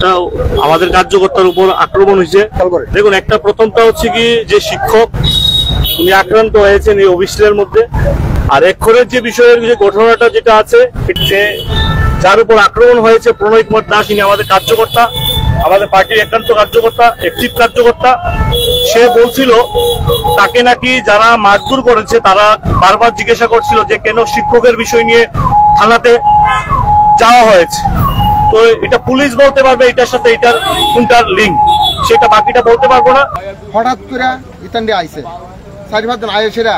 একটা আমাদের কার্যকর্তার উপর আক্রমণ হয়েছে। দেখুন, একটা প্রথমটা হচ্ছে কি যে শিক্ষক উনি আক্রান্ত হয়েছেন এই অফিসের মধ্যে, আর এক্ষণের যে বিষয়ের যে ঘটনাটা যেটা আছে, যে যার উপর আক্রমণ হয়েছে প্রণয় কুমার দাস, ইনি আমাদের কার্যকর্তা, আমাদের পার্টির একান্ত কার্যকর্তা, অ্যাক্টিভ কার্যকর্তা। সে বলছিল তাকে নাকি যারা মারধর করেছে তারা বারবার জিজ্ঞাসা করছিল যে কেন শিক্ষকের বিষয় নিয়ে থানাতে যাওয়া হয়েছে। তো এটা পুলিশ বলতে পারবে এটার সাথে এটার কোনটার লিঙ্ক, সেটা বাকিটা বলতে পারবো না। হঠাৎ করে ইতান্ডি আইছে 4-5 জন আয়েছেরা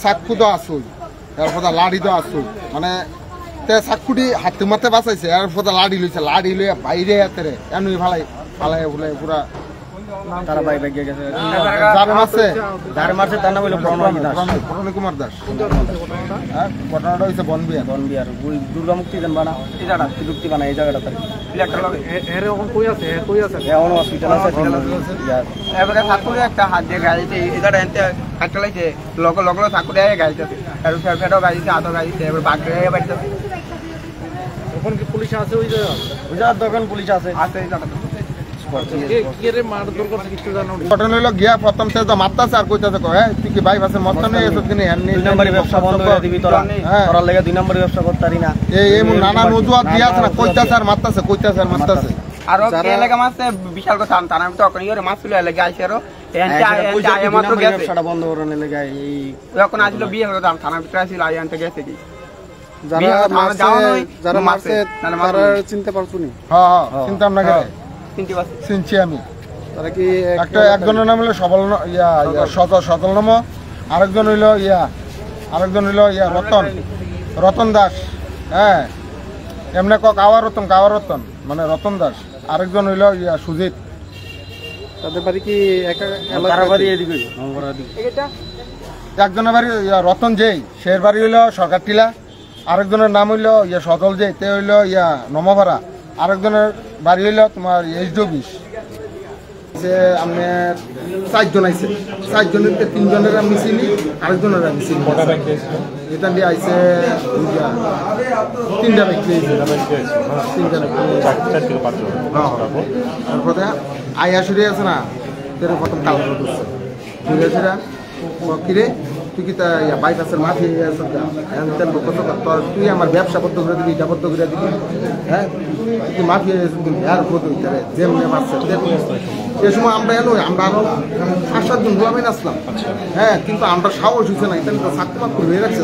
চাকু তো আসুই, এরপর লাড়ি তো আসুই, মানে চাকুটি হাতে মাতে বাঁচাইছে, এরপর লাড়ি লইছে, লাড়ি লইয়া বাইরে হাতে এমনি ফালাই ফালাই ফুলাই পুরা তারা বাই বাই গেছে। যার মারছে তার নাম হলো প্রণয় কুমার দাস। ঘটনাটা হইছে বনবিহার দুর্গা মুক্তি দেন বানা এই জায়গাটা যুক্তি বানা এই জায়গাটা তার ইলেকট্রিক লাগে এর এখন কই আছে এখন হসপিটাল আছে। এবারে ঠাকুরে একটা হাত দিয়ে গাড়িতে এই জায়গাটা এনতে হাতটা লাইছে লগো লগো ঠাকুরে গাড়িতে আর ফেরফেরও গাড়িতে আতো গাড়িতে এবার বাগড়ে বাড়িতে। তখন কি পুলিশ আছে ওই জায়গা দোকান পুলিশ আছে এই জায়গাটা। ঘটনা হলো গিয়া প্রথম থেকে মারতাছে আর কইতাছে তুই কি ভাই বাসে মত নেই এসব কিনে দুই নম্বরের ব্যবসা বন্ধ করে দিবি তোরা, তোরা লেগে দুই নম্বরের ব্যবসা করতে পারি না, এই নানা নজুয়াত দিয়াছে না, কইতাছে আর মারতাছে, কইতাছে আর মারতাছে। আর কে লাগা মারছে বিশাল কথা তার আমি তো ওখানে ইরে মাছ তুলে লাগে আইছে আর এনতে মাত্র গেছে ব্যবসাটা বন্ধ করনে লাগা এই যখন আসলো বিয়ে হলো থানা ভিতরে আসিল আইনতে গেছে কি যারা মারছে তারা চিনতে পারছো নি? হ্যাঁ চিন্তাম না করে চিনছি আমি। একজনের নাম হলো সজল নাম, আরেকজন হইল রতন দাস। হ্যাঁ এমনি কাওয়া রতন মানে রতন দাস। আরেকজন হইল সুজিত। তাদের বাড়ি কি একজনের বাড়ি রতন যেই সের বাড়ি হইল সরকার টিলা, আরেকজনের নাম হইল সজল যেই তে হইল নমভাড়া, আরেকজনের বাড়ি হইল তোমার এইচ20। যে আপনার 4 জন আইছে, 4 জনের 3 জনের আমি চিনি, আরেকজনের আমি চিনি। এটা দিয়ে আইছে 3টা ব্যক্তি, 3টা তারপরে আয়া শুরু আছে না, প্রথম কাল করছে বুঝেছিরা কিরে তুই কি বাইপাসের মাফি তুই আমার ব্যবসা বদ্ধ করে দিবি, এটা বদ্ধ করে দিবি, হ্যাঁ তুই মাফি যেমনি মারছে। সে সময় আমরা এলো, আমরা আরো 5-7 জন গোলামে আসলাম। হ্যাঁ কিন্তু আমরা সাহস হয়েছে না, এখানে তো চাকরি মাত্র হয়ে রাখছে।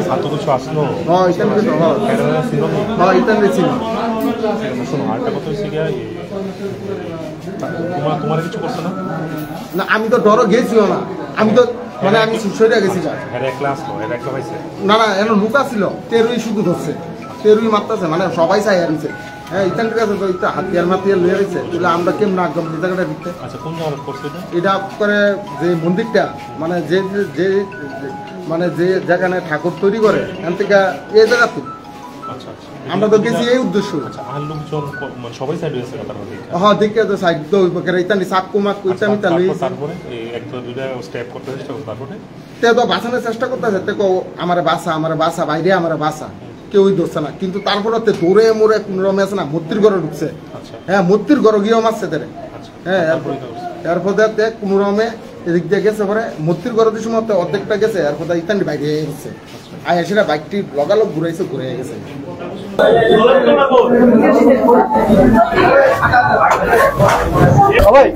না আমি তো ডরও গেছিও না, আমি তো মানে আমি সরে গেছি না এন লুকা ছিল, তেরুই শুধু ধরছে, তেরুই মারতেছে, মানে সবাই চাই হারিয়েছে। হ্যাঁ ইতানটির কাছে তো এটা হাতিয়ার মাতিয়ার লয়ে রয়েছে, তাহলে আমরা কেমন একদম যে জায়গাটা দিতে এটা করে যে মন্দিরটা মানে যে যেখানে ঠাকুর তৈরি করে এখান থেকে এই জায়গা তো আমরা তো গেছি এই উদ্দেশ্য। হ্যাঁ দেখে তো সাইড তো ইতানি চাকু মাকু ইতামি তালি তে তো বাঁচানোর চেষ্টা করতেছে, তে আমার বাসা বাইরে আমার বাসা কেউই ধরছে না, কিন্তু তারপরে দৌড়ে মোড়ে কোন রমে আছে না মূর্তির ঘরে ঢুকছে। হ্যাঁ মূর্তির ঘরে গিয়েও মারছে তারে। হ্যাঁ এরপরে কোন রমে এদিক দিয়ে গেছে, পরে মূর্তির ঘরে যে সময় অর্ধেকটা গেছে, এরপরে ইতানি বাইরে গেছে, আয় সেটা বাইকটি লগালগ ঘুরে গেছে। সবাই